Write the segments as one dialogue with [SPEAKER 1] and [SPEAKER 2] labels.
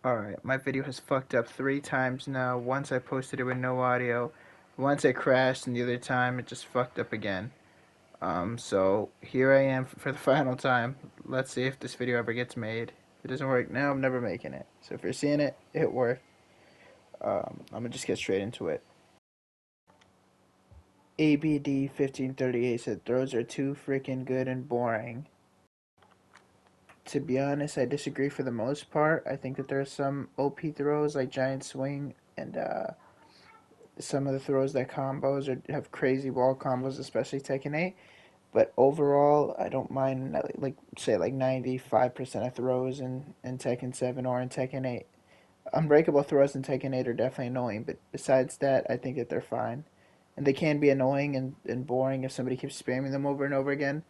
[SPEAKER 1] Alright, my video has fucked up 3 times now. Once I posted it with no audio, once it crashed, and the other time it just fucked up again. So here I am for the final time. Let's see if this video ever gets made. If it doesn't work now, I'm never making it. So if you're seeing it, it worked. I'm gonna just get straight into it. ABD 1538 said throws are too freaking good and boring. To be honest, I disagree for the most part. I think that there are some OP throws like Giant Swing and some of the throws that combos or have crazy wall combos, especially Tekken 8. But overall, I don't mind like say like 95% of throws in Tekken 7 or in Tekken 8. Unbreakable throws in Tekken 8 are definitely annoying, but besides that, I think that they're fine. And they can be annoying and boring if somebody keeps spamming them over and over again.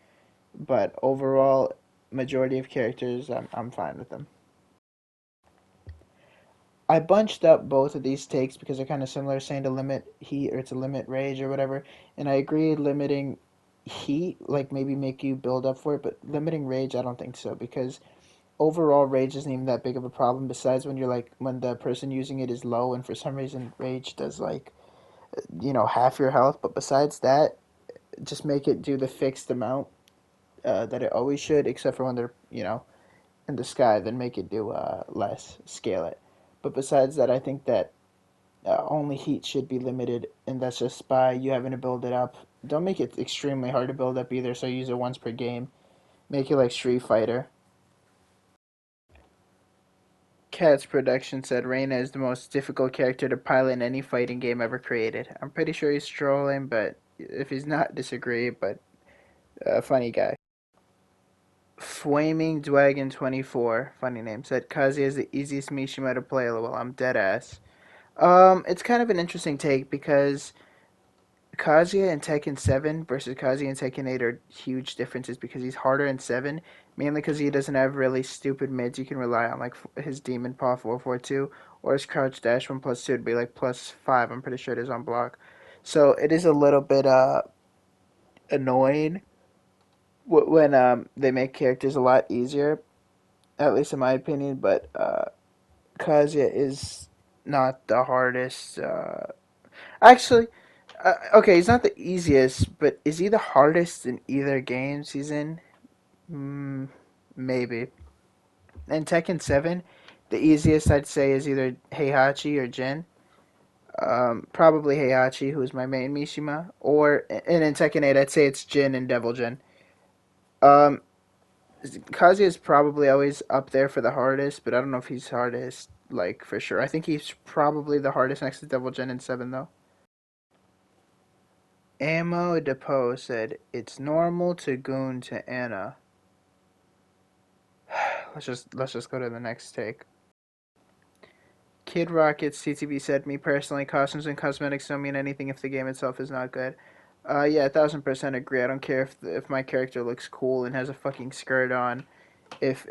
[SPEAKER 1] But overall, majority of characters, I'm fine with them. I bunched up both of these takes because they're kind of similar, saying to limit heat or to limit rage or whatever. And I agree limiting heat, like maybe make you build up for it, but limiting rage, I don't think so because overall rage isn't even that big of a problem. Besides when you're like when the person using it is low and for some reason rage does like half your health. But besides that, just make it do the fixed amount that it always should, except for when they're in the sky. Then make it do less, scale it. But besides that, I think that only heat should be limited, and that's just by you having to build it up. Don't make it extremely hard to build up either, so use it once per game. Make it like Street Fighter. Cat's production said Reina is the most difficult character to pilot in any fighting game ever created. I'm pretty sure he's trolling, but if he's not, disagree, but funny guy. Flaming Dragon 24, funny name, said Kazuya is the easiest Mishima to play. Well, I'm dead ass. It's kind of an interesting take because Kazuya in Tekken 7 versus Kazuya in Tekken 8 are huge differences because he's harder in 7, mainly because he doesn't have really stupid mids you can rely on, like his Demon Paw 442 or his Crouch Dash 1 plus 2 would be like plus 5, I'm pretty sure it is on block. So it is a little bit annoying when they make characters a lot easier, at least in my opinion, but Kazuya is not the hardest. Actually, okay, he's not the easiest, but is he the hardest in either games he's in? Mm, maybe. In Tekken 7, the easiest I'd say is either Heihachi or Jin. Probably Heihachi, who's my main Mishima. And in Tekken 8, I'd say it's Jin and Devil Jin. Um, Kazuya is probably always up there for the hardest, but I don't know if he's hardest, like, for sure. I think he's probably the hardest next to Devil Jin in 7, though. Ammo Depot said, it's normal to goon to Anna. Let's just go to the next take. Kid Rocket CTV said, me personally, costumes and cosmetics don't mean anything if the game itself is not good. Yeah, 1,000% agree. I don't care if my character looks cool and has a fucking skirt on, if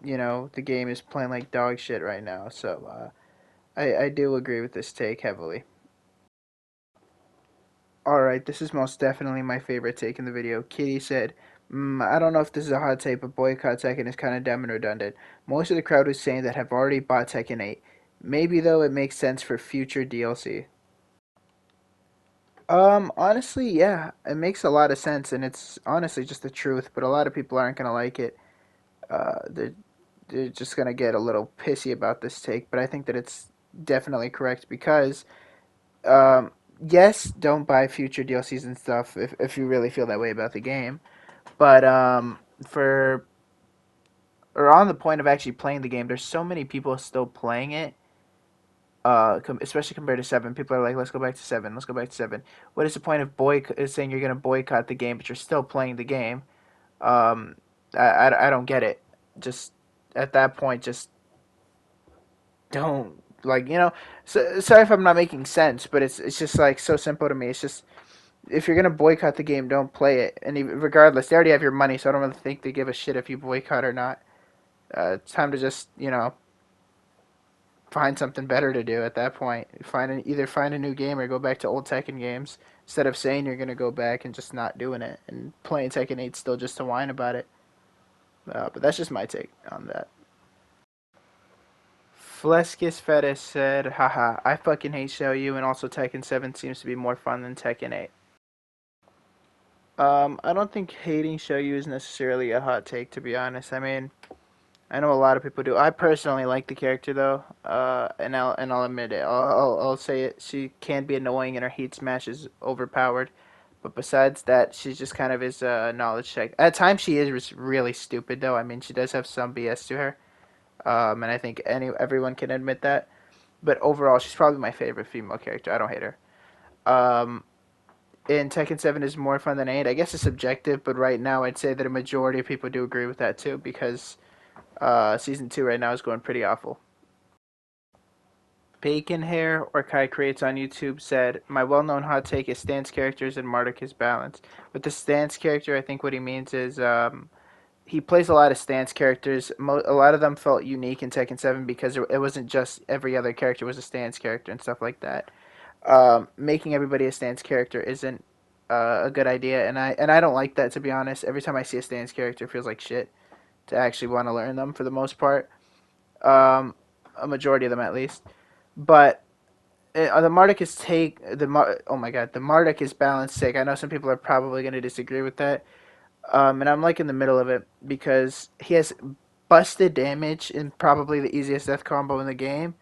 [SPEAKER 1] the game is playing like dog shit right now. So I do agree with this take heavily. Alright, this is most definitely my favorite take in the video. Kitty said, I don't know if this is a hot take, but boycott Tekken is kind of dumb and redundant. Most of the crowd was saying that have already bought Tekken 8. Maybe, though, it makes sense for future DLC. Honestly, yeah, it makes a lot of sense, and it's honestly just the truth, but a lot of people aren't gonna like it. They're just gonna get a little pissy about this take, but I think that it's definitely correct because um, yes, don't buy future DLCs and stuff if you really feel that way about the game. But for or on the point of actually playing the game, there's so many people still playing it. Especially compared to 7, people are like, "Let's go back to 7. Let's go back to 7." What is the point of saying you're gonna boycott the game, but you're still playing the game? Um, I don't get it. Just at that point, just don't So, sorry if I'm not making sense, but it's just like so simple to me. It's just if you're gonna boycott the game, don't play it. And even, regardless, they already have your money, so I don't really think they give a shit if you boycott or not. It's time to just find something better to do at that point. Either find a new game or go back to old Tekken games instead of saying you're gonna go back and just not doing it and playing Tekken 8 still just to whine about it. But that's just my take on that. Fleskis Fetish said, haha, I fucking hate Shoyu, and also Tekken 7 seems to be more fun than Tekken 8. I don't think hating Shoyu is necessarily a hot take, to be honest. I mean, I know a lot of people do. I personally like the character though, and I'll admit it. I'll say it. She can be annoying, and her heat smash is overpowered. But besides that, she's just kind of his knowledge check. At times, she is really stupid though. I mean, she does have some BS to her, and I think everyone can admit that. But overall, she's probably my favorite female character. I don't hate her. Um, and Tekken 7 is more fun than 8. I guess it's subjective, but right now I'd say that a majority of people do agree with that too because season 2 right now is going pretty awful. Bacon Hair or Kai Creates on YouTube said, my well known hot take is stance characters and Marduk is balanced. With the stance character, I think what he means is he plays a lot of stance characters. A lot of them felt unique in Tekken 7 because it wasn't just every other character was a stance character and stuff like that. Making everybody a stance character isn't a good idea, and I don't like that, to be honest. Every time I see a stance character, it feels like shit to actually want to learn them for the most part. Um, a majority of them at least. But the Marduk is take oh my god, the Marduk is balanced take. I know some people are probably going to disagree with that, and I'm like in the middle of it because he has busted damage in probably the easiest death combo in the game,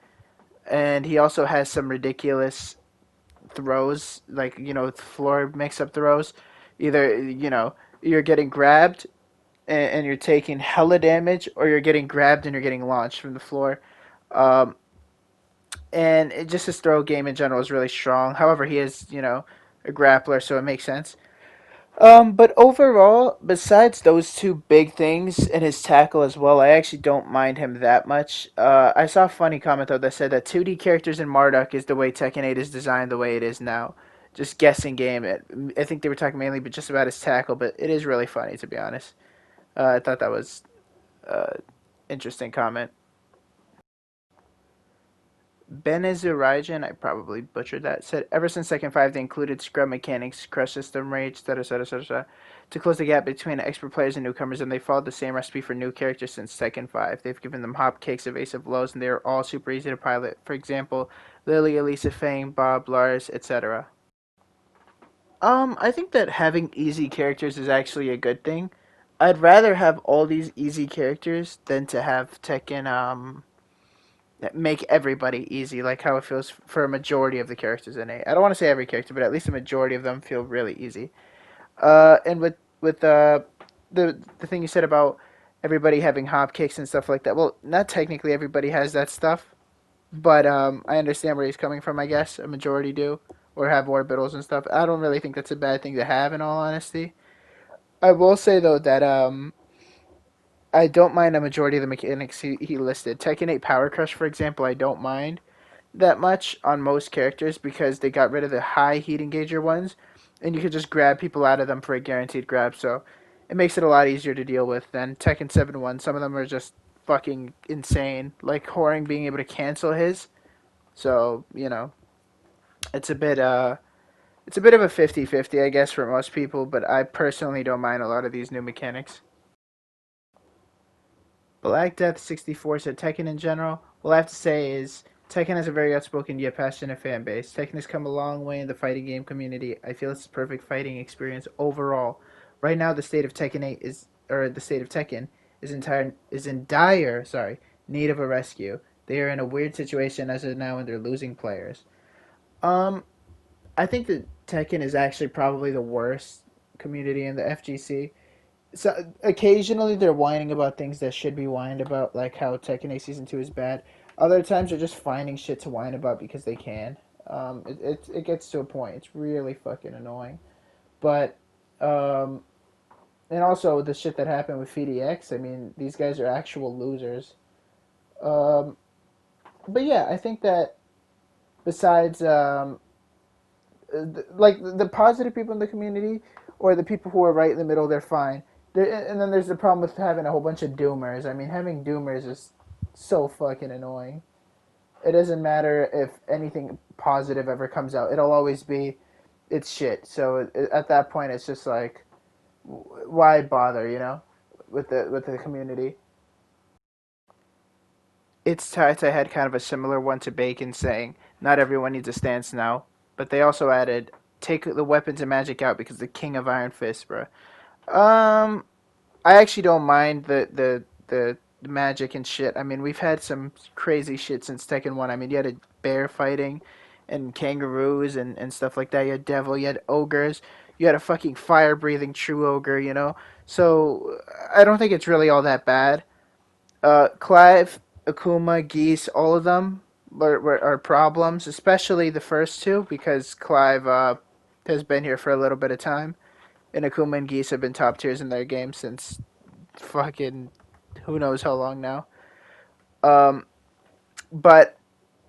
[SPEAKER 1] and he also has some ridiculous throws, like floor mix-up throws. Either you're getting grabbed and you're taking hella damage, or you're getting grabbed and you're getting launched from the floor. Um, and just his throw game in general is really strong. However, he is a grappler, so it makes sense. But overall, besides those two big things and his tackle as well, I actually don't mind him that much. I saw a funny comment though that said that 2D characters in Marduk is the way Tekken 8 is designed the way it is now. Just guessing game. I think they were talking mainly but just about his tackle, but it is really funny to be honest. I thought that was interesting comment. Benezirajan, I probably butchered that, said ever since Tekken 5 they included scrub mechanics, crush system, rage, etc. To close the gap between expert players and newcomers, and they followed the same recipe for new characters since Tekken 5. They've given them hop kicks, evasive lows, and they are all super easy to pilot. For example, Lily, Elisa, Fang, Bob, Lars, etc. I think that having easy characters is actually a good thing. I'd rather have all these easy characters than to have Tekken make everybody easy, like how it feels for a majority of the characters in it. I don't want to say every character, but at least a majority of them feel really easy. And with the thing you said about everybody having hop kicks and stuff like that. Well, not technically everybody has that stuff, but I understand where he's coming from. I guess a majority do, or have orbitals and stuff. I don't really think that's a bad thing to have, in all honesty. I will say though that I don't mind a majority of the mechanics he listed. Tekken 8 Power Crush, for example, I don't mind that much on most characters because they got rid of the high heat engager ones, and you could just grab people out of them for a guaranteed grab. So it makes it a lot easier to deal with than Tekken 7 one. Some of them are just fucking insane, like Horing being able to cancel his. So it's a bit it's a bit of a 50-50, I guess, for most people. But I personally don't mind a lot of these new mechanics. Black Death 64 said Tekken in general. All I have to say is Tekken has a very outspoken yet passionate fan base. Tekken has come a long way in the fighting game community. I feel it's a perfect fighting experience overall. Right now, the state of Tekken 8 is, or the state of Tekken is in dire need of a rescue. They are in a weird situation as of now, and they're losing players. Um, I think that Tekken is actually probably the worst community in the FGC. So occasionally they're whining about things that should be whined about, like how Tekken 8 Season 2 is bad. Other times they're just finding shit to whine about because they can. It gets to a point. It's really fucking annoying. But, um, and also the shit that happened with FDX, I mean, these guys are actual losers. Um, but yeah, I think that besides, like the positive people in the community or the people who are right in the middle, they're fine. And then there's the problem with having a whole bunch of doomers. I mean, having doomers is so fucking annoying. It doesn't matter if anything positive ever comes out. It'll always be, it's shit. So at that point, it's just like, why bother? With the community. It's tied. I had kind of a similar one to Bacon saying not everyone needs a stance now, but they also added take the weapons and magic out because the king of Iron Fist, bro. Um, I actually don't mind the magic and shit. I mean, we've had some crazy shit since Tekken 1. I mean, you had a bear fighting and kangaroos and stuff like that. You had devil, you had ogres, you had a fucking fire breathing true ogre, you know? So I don't think it's really all that bad. Clive, Akuma, Geese, all of them are problems, especially the first two because Clive has been here for a little bit of time, and Akuma and Geese have been top tiers in their game since fucking who knows how long now. Um, but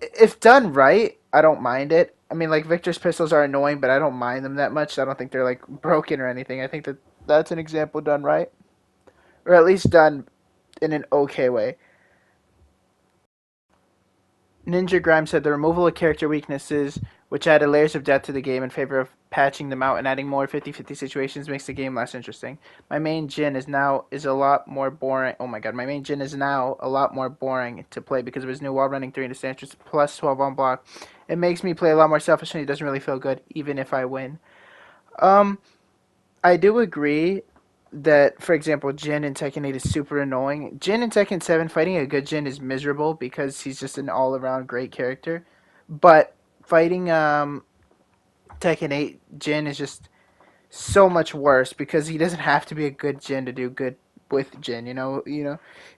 [SPEAKER 1] if done right, I don't mind it. I mean, like Victor's pistols are annoying, but I don't mind them that much. I don't think they're like broken or anything. I think that that's an example done right, or at least done in an okay way. Ninja Grime said the removal of character weaknesses, which added layers of depth to the game in favor of patching them out and adding more 50-50 situations, makes the game less interesting. My main Jin is a lot more boring. Oh my god, my main Jin is now a lot more boring to play because of his new wall running 3 into Stanchers plus 12 on block. It makes me play a lot more selfish and it doesn't really feel good, even if I win. Um, I do agree that, for example, Jin in Tekken 8 is super annoying. Jin in Tekken 7, fighting a good Jin is miserable because he's just an all around great character. But fighting Tekken 8 Jin is just so much worse because he doesn't have to be a good Jin to do good with Jin.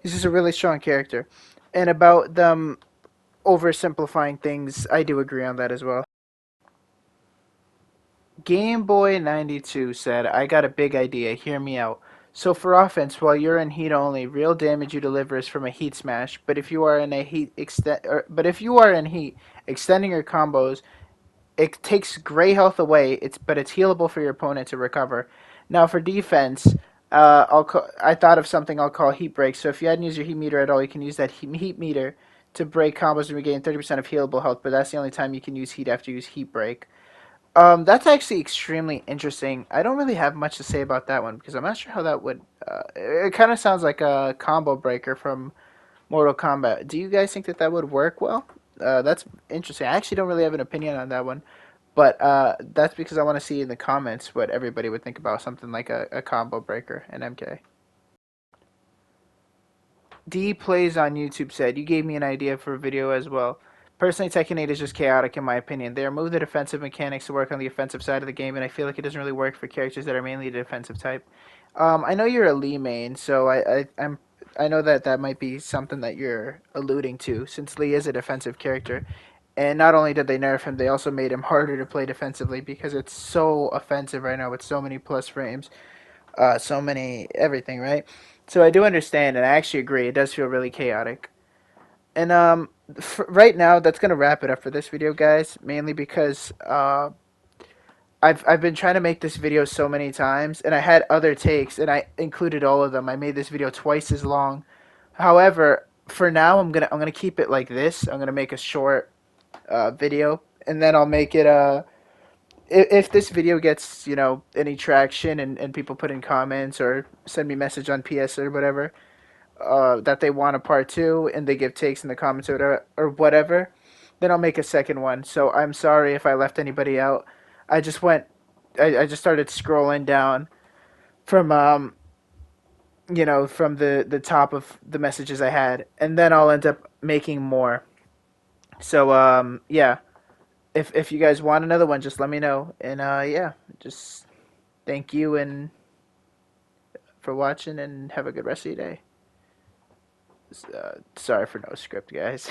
[SPEAKER 1] He's just a really strong character. And about them oversimplifying things, I do agree on that as well. Game Boy 92 said, I got a big idea, hear me out. So for offense, while you're in heat only, real damage you deliver is from a heat smash. But if you are in heat, extending your combos, it takes gray health away. It's healable for your opponent to recover. Now for defense, I thought of something I'll call heat break. So if you hadn't used your heat meter at all, you can use that heat meter to break combos and regain 30% of healable health. But that's the only time you can use heat after you use heat break. That's actually extremely interesting. I don't really have much to say about that one because I'm not sure how that would. It kind of sounds like a combo breaker from Mortal Kombat. Do you guys think that that would work well? That's interesting. I actually don't really have an opinion on that one, but that's because I want to see in the comments what everybody would think about something like a combo breaker in MK. D Plays on YouTube said, you gave me an idea for a video as well. Personally, Tekken 8 is just chaotic in my opinion. They removed the defensive mechanics to work on the offensive side of the game, and I feel like it doesn't really work for characters that are mainly the defensive type. I know you're a Lee main, so I know that that might be something that you're alluding to, since Lee is a defensive character. And not only did they nerf him, they also made him harder to play defensively because it's so offensive right now with so many plus frames, so many everything, right? So I do understand, and I actually agree. It does feel really chaotic. And right now, that's gonna wrap it up for this video, guys. Mainly because I've been trying to make this video so many times, and I had other takes, and I included all of them. I made this video twice as long. However, for now, I'm gonna keep it like this. I'm gonna make a short video, and then I'll make it if this video gets any traction and people put in comments or send me a message on PS or whatever, that they want a part two and they give takes in the comments or whatever, then I'll make a second one. So I'm sorry if I left anybody out. I just went, I just started scrolling down from from the top of the messages I had, and then I'll end up making more. So yeah, if you guys want another one, just let me know. And yeah, just thank you and for watching and have a good rest of your day. Sorry for no script, guys.